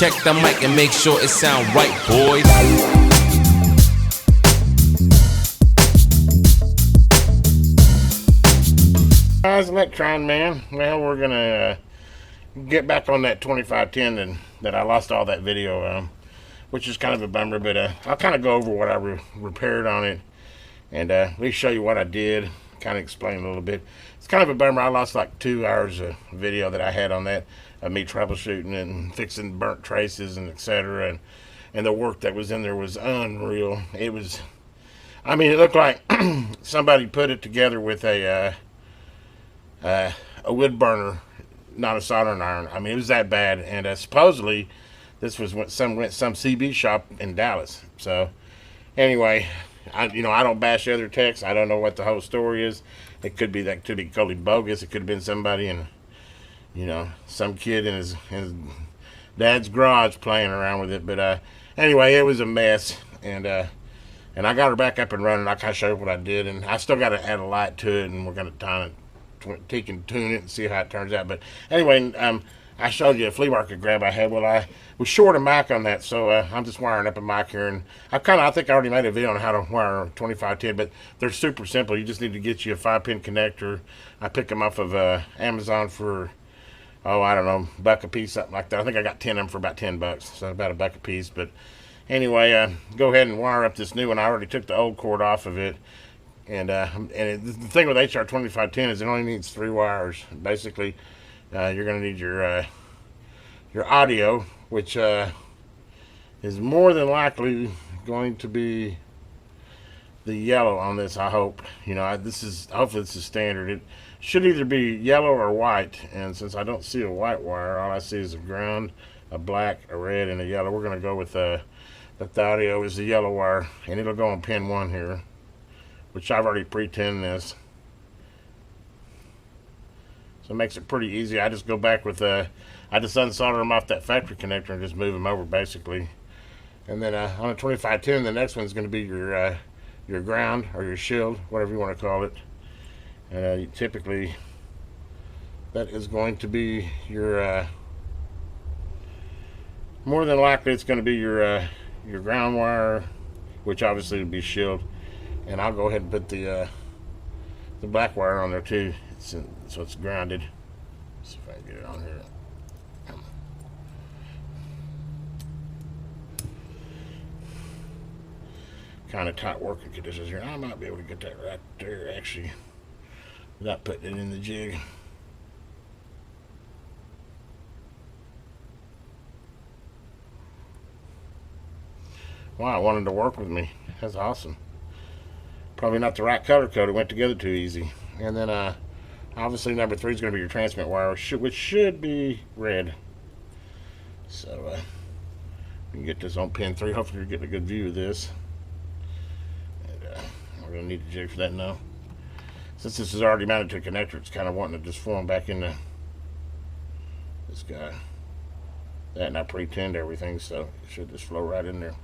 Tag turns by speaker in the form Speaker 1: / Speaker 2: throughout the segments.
Speaker 1: check the mic and make sure it sound right, boys.
Speaker 2: Electron, man. Well, we're gonna get back on that 2510 and that I lost all that video, which is kind of a bummer, but I'll kind of go over what I repaired on it and at least show you what I did, kind of explain a little bit. It's kind of a bummer. I lost like 2 hours of video that I had on that of me troubleshooting and fixing burnt traces and etc. And the work that was in there was unreal. It was, I mean, it looked like somebody put it together with a wood burner, not a soldering iron. I mean, it was that bad. And supposedly this was some CB shop in Dallas. So anyway, I don't bash other techs. I don't know what the whole story is. It could be totally bogus. It could have been somebody in, some kid in his dad's garage playing around with it. But anyway, it was a mess. And I got her back up and running. I kind of showed you what I did, and I still got to add a light to it, and we're going to take and tune it and see how it turns out. But anyway, I showed you a flea market grab I had. Well, I was short a mic on that, so I'm just wiring up a mic here, and I think I already made a video on how to wire a 2510, but they're super simple. You just need to get you a 5-pin connector. I picked them off of Amazon for, I don't know, $1 a piece, something like that. I think I got 10 of them for about $10, so about $1 a piece. But anyway, go ahead and wire up this new one. I already took the old cord off of it. And the thing with HR2510 is it only needs 3 wires. Basically, you're going to need your audio, which is more than likely going to be the yellow on this. I hope. Hopefully this is standard. It should either be yellow or white. And since I don't see a white wire, all I see is a ground, a black, a red, and a yellow. We're going to go with the audio is the yellow wire, and it'll go on pin 1 here, which I've already pre-tinned this. So it makes it pretty easy. I just go back with, I just unsolder them off that factory connector and just move them over basically. And then on a 2510, the next one's going to be your ground or your shield, whatever you want to call it. Typically, that is going to be your, more than likely it's going to be your ground wire, which obviously would be shield. And I'll go ahead and put the black wire on there too, so it's grounded. Let's see if I can get it on here. Kind of tight working conditions here. I might be able to get that right there actually, without putting it in the jig. Wow, it wanted to work with me. That's awesome. Probably not the right color code. It went together too easy. And then obviously number 3 is going to be your transmit wire, which should be red. So you can get this on pin 3. Hopefully you're getting a good view of this. And we're going to need a jig for that now. Since this is already mounted to a connector, it's kind of wanting to just form back into this guy. That, and I pre-tinned everything, so it should just flow right in there.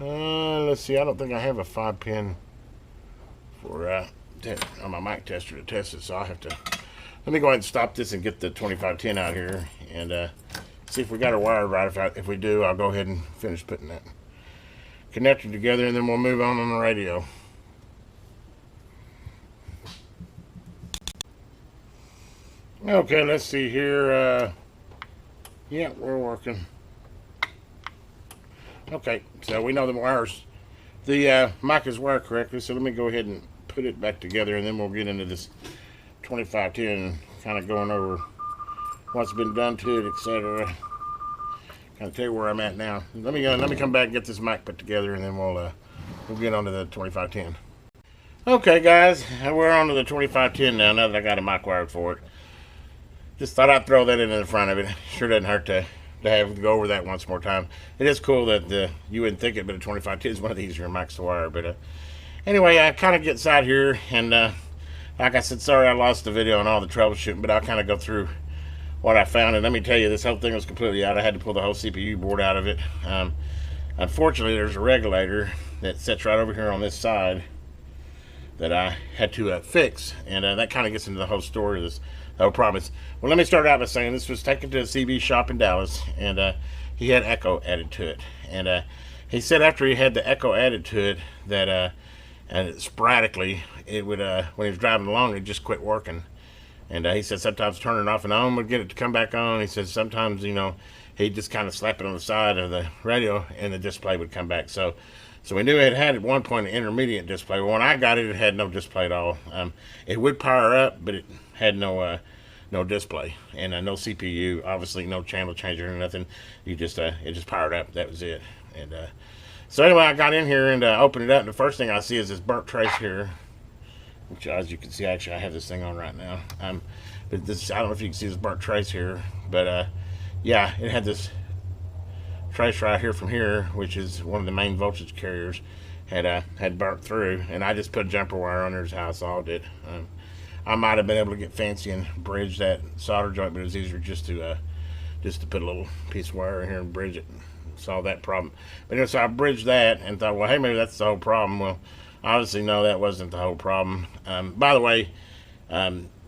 Speaker 2: Let's see, I don't think I have a 5-pin for on my mic tester to test it, so I'll have to, let me go ahead and stop this and get the 2510 out here and see if we got our wire right. If we do, I'll go ahead and finish putting that connector together, and then we'll move on the radio. Okay, let's see here. Yeah, we're working. Okay, so we know the wires. The mic is wired correctly, so let me go ahead and put it back together, and then we'll get into this 2510, kind of going over what's been done to it, etc. Kind of tell you where I'm at now. Let me come back and get this mic put together, and then we'll get onto the 2510. Okay, guys, we're on to the 2510 now that I got a mic wired for it. Just thought I'd throw that into the front of it. Sure doesn't hurt to have to go over that once more time. It is cool that you wouldn't think it, but a 2510 is one of the easier mics to wire. But anyway, I kind of get inside here, and like I said, sorry I lost the video and all the troubleshooting, but I'll kind of go through what I found. And let me tell you, this whole thing was completely out. I had to pull the whole CPU board out of it. Unfortunately, there's a regulator that sits right over here on this side that I had to fix, and that kind of gets into the whole story of this whole problem. Well, let me start out by saying this was taken to a CB shop in Dallas, and he had echo added to it, and he said after he had the echo added to it that and sporadically it would when he was driving along it just quit working. And he said sometimes turning it off and on would get it to come back on. He said sometimes, he'd just kind of slap it on the side of the radio and the display would come back. So we knew it had at one point an intermediate display. Well, when I got it, it had no display at all. It would power up, but it had no display and no CPU. Obviously, no channel changer or nothing. You just it just powered up. That was it. And so anyway, I got in here and opened it up, and the first thing I see is this burnt trace here. Which, as you can see, actually, I have this thing on right now. But this, I don't know if you can see this burnt trace here, but yeah, it had this trace right here from here, which is one of the main voltage carriers, had burnt through, and I just put a jumper wire on there is how I solved it. I might have been able to get fancy and bridge that solder joint, but it was easier just to put a little piece of wire in here and bridge it, and solve that problem. But anyway, so I bridged that and thought, well, hey, maybe that's the whole problem. Well, obviously, no, that wasn't the whole problem. By the way,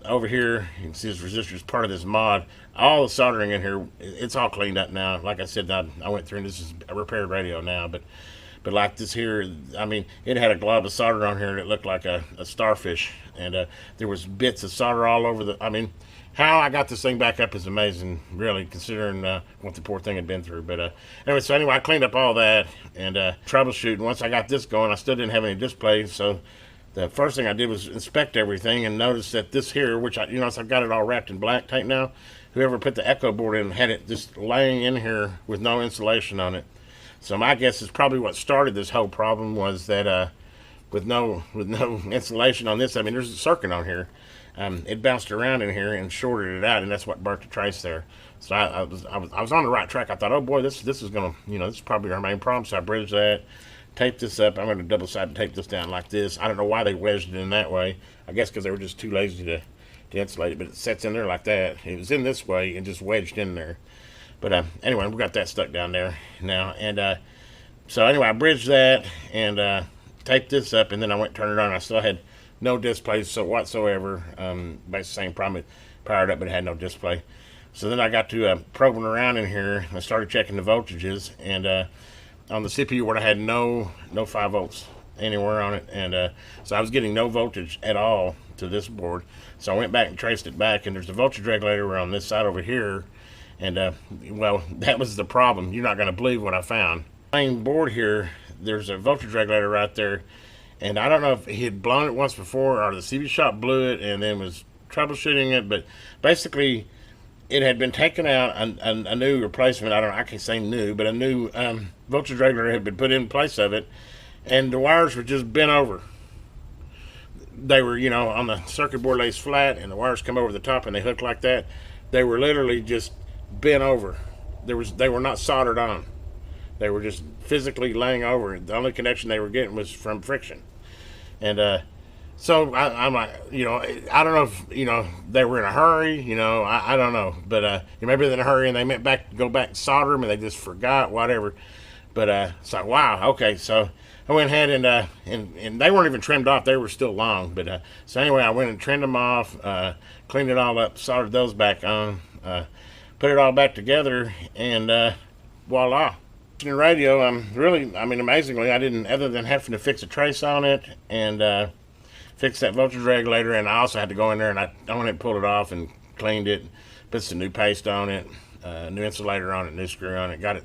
Speaker 2: over here, you can see this resistor is part of this mod. All the soldering in here, it's all cleaned up now. Like I said, I went through, and this is a repaired radio now. But like this here, I mean, it had a glob of solder on here that looked like a starfish. And there was bits of solder all over the, I mean, how I got this thing back up is amazing, really, considering what the poor thing had been through. But anyway, I cleaned up all that and troubleshooting. Once I got this going, I still didn't have any display, so the first thing I did was inspect everything and notice that this here, which I've got it all wrapped in black tape now. Whoever put the echo board in had it just laying in here with no insulation on it. So my guess is probably what started this whole problem was that with no insulation on this. I mean, there's a circuit on here. It bounced around in here and shorted it out, and that's what burnt the trace there. So I was on the right track. I thought, oh boy, this is gonna, this is probably our main problem. So I bridged that, taped this up. I'm gonna double-sided tape this down like this. I don't know why they wedged it in that way. I guess because they were just too lazy to insulate it, but it sets in there like that. It was in this way and just wedged in there. But anyway, we got that stuck down there now, and so anyway, I bridged that and taped this up, and then I went and turned it on. I still had no display whatsoever. Basically the same problem. It powered up, but it had no display. So then I got to probing around in here. I started checking the voltages, and on the CPU board I had no 5 volts anywhere on it, and so I was getting no voltage at all to this board. So I went back and traced it back, and there's a voltage regulator on this side over here, and well, that was the problem. You're not going to believe what I found. Main board here, there's a voltage regulator right there. And I don't know if he had blown it once before or the CB shop blew it and then was troubleshooting it, but basically it had been taken out, a new replacement, I can't say new, but a new voltage regulator had been put in place of it, and the wires were just bent over. They were, on the circuit board lays flat, and the wires come over the top and they hook like that. They were literally just bent over. They were not soldered on. They were just physically laying over. The only connection they were getting was from friction. And so I'm like, I don't know if, they were in a hurry, I don't know. But maybe they're in a hurry and they meant go back and solder them and they just forgot, whatever. But it's like, wow, okay. So I went ahead and they weren't even trimmed off. They were still long. But so anyway, I went and trimmed them off, cleaned it all up, soldered those back on, put it all back together, and voila. Radio, amazingly, I didn't, other than having to fix a trace on it and fix that voltage regulator, and I also had to go in there and I went and pulled it off and cleaned it, put some new paste on it, new insulator on it, new screw on it, got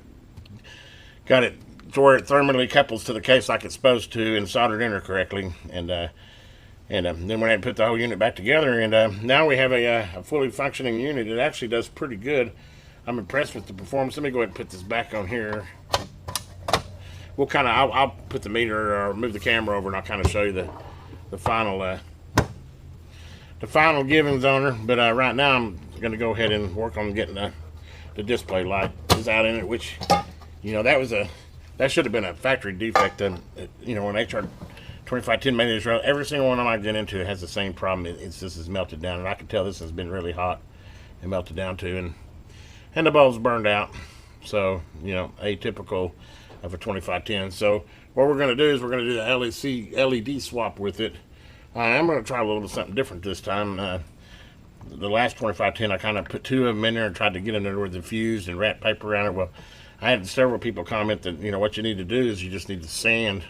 Speaker 2: it to where it thermally couples to the case like it's supposed to, and soldered in there correctly, and then went ahead and put the whole unit back together, and now we have a fully functioning unit. It actually does pretty good. I'm impressed with the performance. Let me go ahead and put this back on here. We'll I'll put the meter or move the camera over, and I'll kind of show you the final givings on her. But right now I'm going to go ahead and work on getting the display light is out in it, which that should have been a factory defect. When HR2510 made this rail, every single one I get into has the same problem. This is melted down, and I can tell this has been really hot and melted down too, and the bulb's burned out. So atypical of a 2510. So what we're going to do is we're going to do the LED swap with it I am going to try a little bit something different this time. The last 2510, I kind of put two of them in there and tried to get them there with the fused and wrap paper around it. Well, I had several people comment that, you know, what you need to do is you just need to sand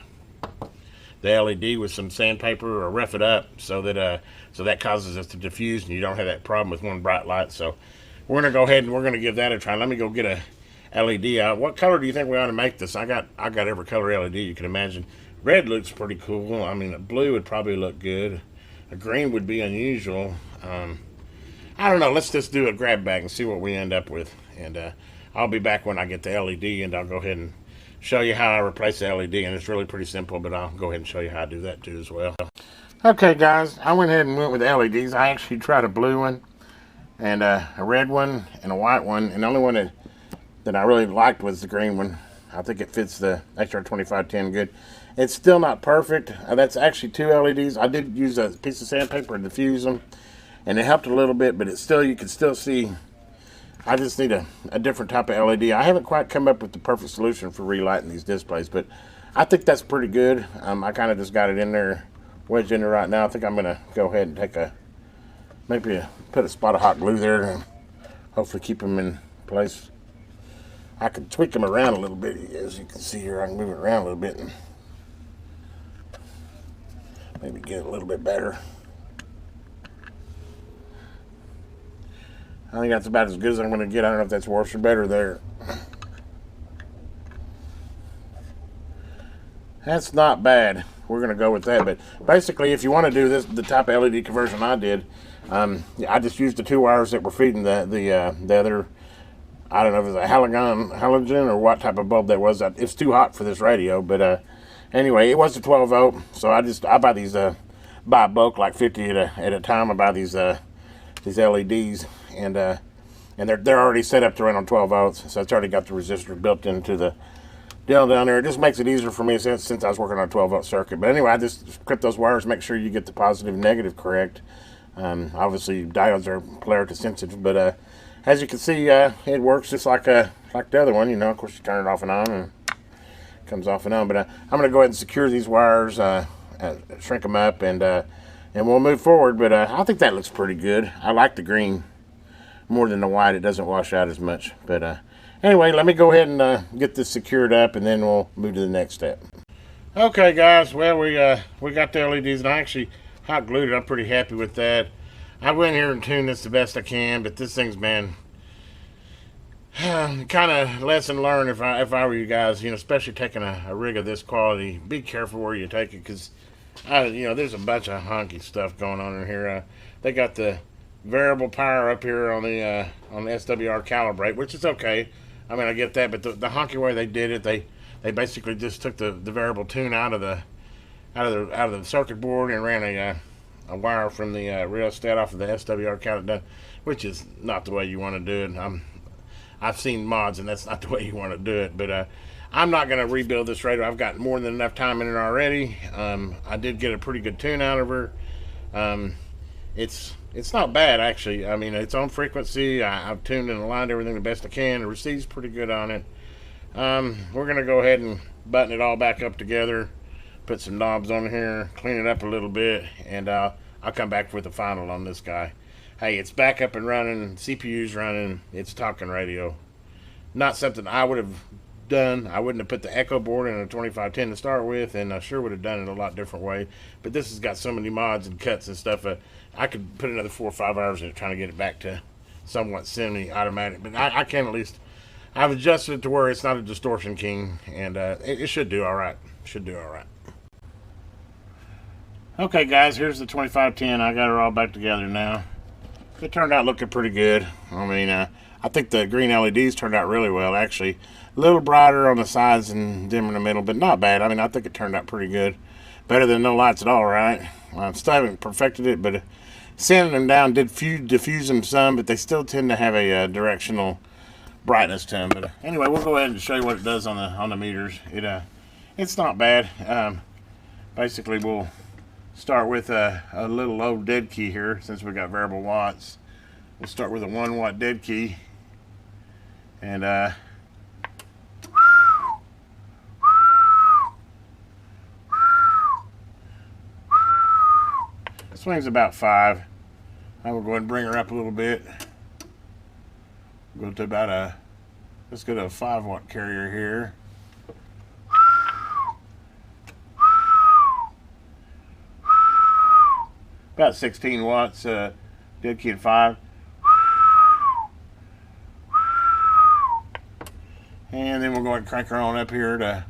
Speaker 2: the LED with some sandpaper or rough it up so that causes it to diffuse and you don't have that problem with one bright light. So we're going to go ahead and we're going to give that a try. Let me go get a LED out. What color do you think we ought to make this? I got every color LED you can imagine. Red looks pretty cool. I mean, a blue would probably look good. A green would be unusual. I don't know. Let's just do a grab bag and see what we end up with. And I'll be back when I get the LED, and I'll go ahead and show you how I replace the LED. And it's really pretty simple, but I'll go ahead and show you how I do that too as well. Okay, guys, I went ahead and went with LEDs. I actually tried a blue one and a red one and a white one, and the only one that I really liked was the green one. I think it fits the HR2510 good. It's still not perfect. That's actually two LEDs. I did use a piece of sandpaper to diffuse them, and it helped a little bit, but it's still, you can still see. I just need a different type of LED. I haven't quite come up with the perfect solution for relighting these displays, but I think that's pretty good. I kind of just got it in there, wedged in there right now. I think I'm going to go ahead and take put a spot of hot glue there and hopefully keep them in place. I can tweak them around a little bit. As you can see here, I can move it around a little bit and maybe get it a little bit better. I think that's about as good as I'm going to get. I don't know if that's worse or better there. That's not bad. We're going to go with that. But basically, if you want to do this, the type of LED conversion I did, I just used the two wires that were feeding the other. I don't know if it was a halogen or what type of bulb that was. It's too hot for this radio, but anyway, it was a 12 volt. So I buy these by bulk, like 50 at a time. I buy these LEDs, and they're already set up to run on 12 volts. So it's already got the resistor built into the deal down there. It just makes it easier for me since I was working on a 12 volt circuit. But anyway, I just clip those wires, make sure you get the positive and negative correct. Obviously, diodes are polarity sensitive, but as you can see, it works just like the other one. You know, of course, you turn it off and on, and it comes off and on. But I'm going to go ahead and secure these wires, shrink them up, and we'll move forward. But I think that looks pretty good. I like the green more than the white. It doesn't wash out as much. But anyway, let me go ahead and get this secured up, and then we'll move to the next step. Okay, guys. Well, we got the LEDs, and I actually hot glued it. I'm pretty happy with that. I went here and tuned this the best I can, but this thing's been kind of lesson learned. If I were you guys, you know, especially taking a rig of this quality, be careful where you take it, because you know, there's a bunch of honky stuff going on in here. They got the variable power up here on the SWR calibrate, which is okay. I mean, I get that, but the honky way they did it, they basically just took the variable tune out of the circuit board and ran a wire from the rheostat off of the SWR calibrator, which is not the way you want to do it. I've seen mods, and that's not the way you want to do it. But I'm not going to rebuild this radio. I've got more than enough time in it already. I did get a pretty good tune out of her. It's not bad, actually. I mean, it's on frequency. I've tuned and aligned everything the best I can. The receive's pretty good on it. We're going to go ahead and button it all back up together, put some knobs on here, clean it up a little bit, and I'll come back with the final on this guy. Hey, it's back up and running, CPU's running, it's talking radio. Not something I would have done. I wouldn't have put the echo board in a 2510 to start with, and I sure would have done it a lot different way. But this has got so many mods and cuts and stuff. I could put another 4 or 5 hours in it trying to get it back to somewhat semi-automatic. But I can at least, I've adjusted it to where it's not a distortion king, and it should do all right. Should do all right. Okay, guys, here's the 2510. I got her all back together now. It turned out looking pretty good. I mean, I think the green LEDs turned out really well, actually. A little brighter on the sides and dim in the middle, but not bad. I mean, I think it turned out pretty good. Better than no lights at all, right? I still haven't perfected it, but sanding them down did diffuse them some, but they still tend to have a directional brightness to them. But anyway, we'll go ahead and show you what it does on the meters. It's not bad. Basically, we'll start with a little low dead key here, since we got variable watts. We'll start with a 1 watt dead key, and Swings about 5. I will go ahead and bring her up a little bit. Go to about let's go to a 5-watt carrier here. About 16 watts, dead key at 5. And then we'll go ahead and crank her on up here to,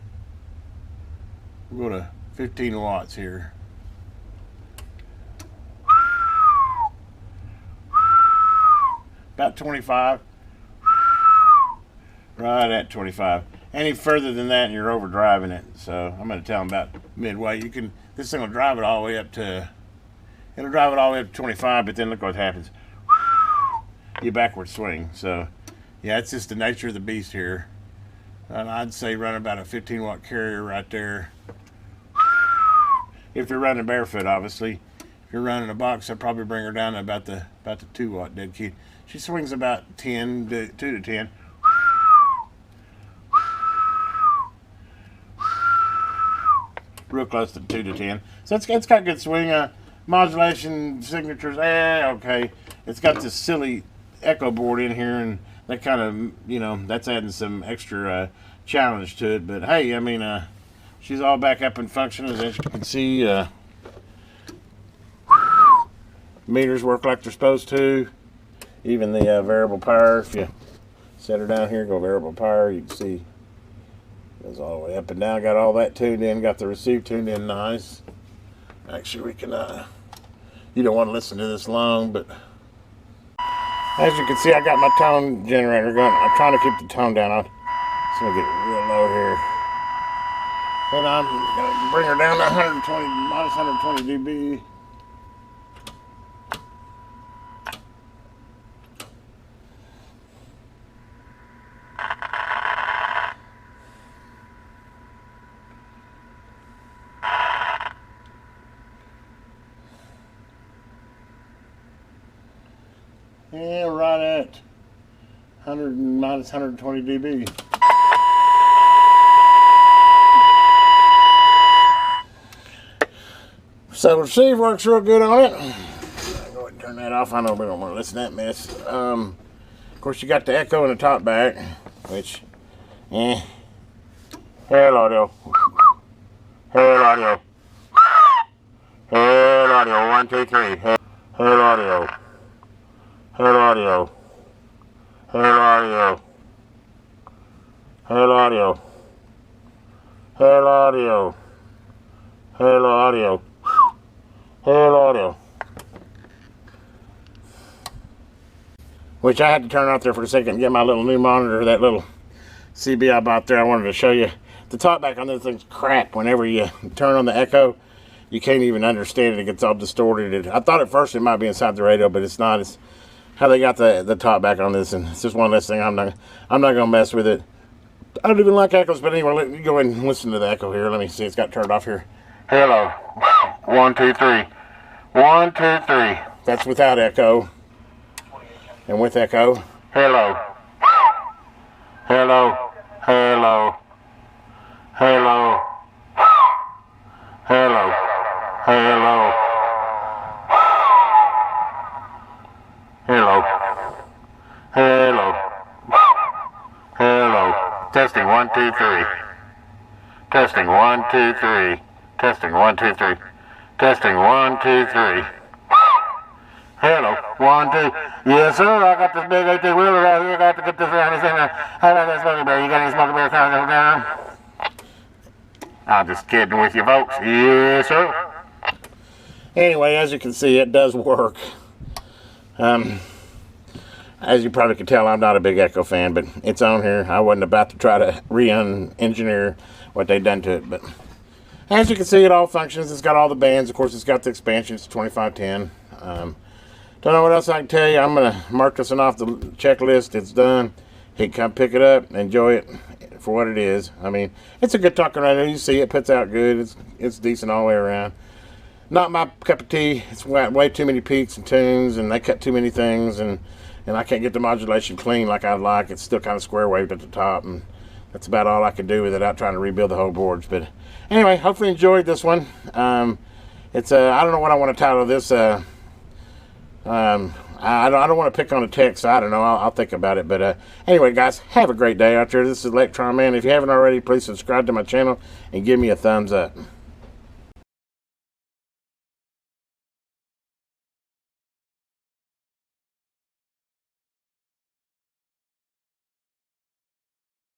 Speaker 2: we'll go to 15 watts here. About 25. Right at 25. Any further than that and you're overdriving it. So I'm going to tell them about midway. You can, this thing will drive it all the way up to, it'll drive it all the way up to 25, but then look what happens. You backward swing. So yeah, it's just the nature of the beast here. And I'd say run about a 15-watt carrier right there. If you're running barefoot, obviously. If you're running a box, I'd probably bring her down to about the 2-watt dead key. She swings about 2 to 10. Real close to 2 to 10. So it's got good swing. Modulation signatures, okay. It's got this silly echo board in here, and that kind of, you know, that's adding some extra challenge to it. But hey, I mean, she's all back up and functioning, as you can see. Meters work like they're supposed to. Even the variable power, if you set her down here, go variable power, you can see goes all the way up and down. Got all that tuned in, got the receive tuned in nice. Actually, we can, you don't want to listen to this long, but as you can see, I got my tone generator going. I'm trying to keep the tone down. I'm just going to get it real low here. And I'm going to bring her down to 120, minus 120 dB. Yeah, right at 100 minus 120 dB. So receive works real good on it. Go ahead and turn that off. I know we don't want to listen to that mess. Of course, you got the echo in the top back, which, head audio, head audio, head audio, 1, 2, 3, head audio. Head audio. Head audio. Head audio. Head audio. Head audio. Head audio. Which I had to turn off there for a second and get my little new monitor, that little CB I bought there. I wanted to show you. The talkback on this thing's crap. Whenever you turn on the echo, you can't even understand it. It gets all distorted. I thought at first it might be inside the radio, but it's not. It's how they got the top back on this, and it's just one less thing. I'm not gonna mess with it. I don't even like echoes, but anyway, let me go ahead and listen to the echo here. Let me see, it's got turned off here. Hello, 1, 2, 3, 1, 2, 3. That's without echo, and with echo. Hello, hello, hello, hello, hello, hello. Hello. Hello. Hello. Testing 1, 2, 3. Testing 1, 2, 3. Testing 1, 2, 3. Testing 1, 2, 3. Hello. 1, 2. Yes, sir. I got this big 18-wheeler out here. I got to get this around this thing. How about that smoky bear? You got any smoky bear coming down? I'm just kidding with you, folks. Yes, sir. Anyway, as you can see, it does work. As you probably can tell, I'm not a big echo fan, but it's on here. I wasn't about to try to re-engineer what they done to it, but as you can see, it all functions. It's got all the bands. Of course, it's got the expansion. It's 2510. Don't know what else I can tell you. I'm going to mark this one off the checklist. It's done. Hey, come pick it up. Enjoy it for what it is. I mean, it's a good talking radio. You see it puts out good. It's decent all the way around. Not my cup of tea. It's way too many peaks and tunes, and they cut too many things, and I can't get the modulation clean like I'd like. It's still kind of square waved at the top, and that's about all I can do with it without trying to rebuild the whole boards. But anyway, hopefully you enjoyed this one. it's I don't know what I want to title this. I don't want to pick on a tech, so I don't know. I'll think about it. But anyway, guys, have a great day out there. This is Electron Man. If you haven't already, please subscribe to my channel and give me a thumbs up.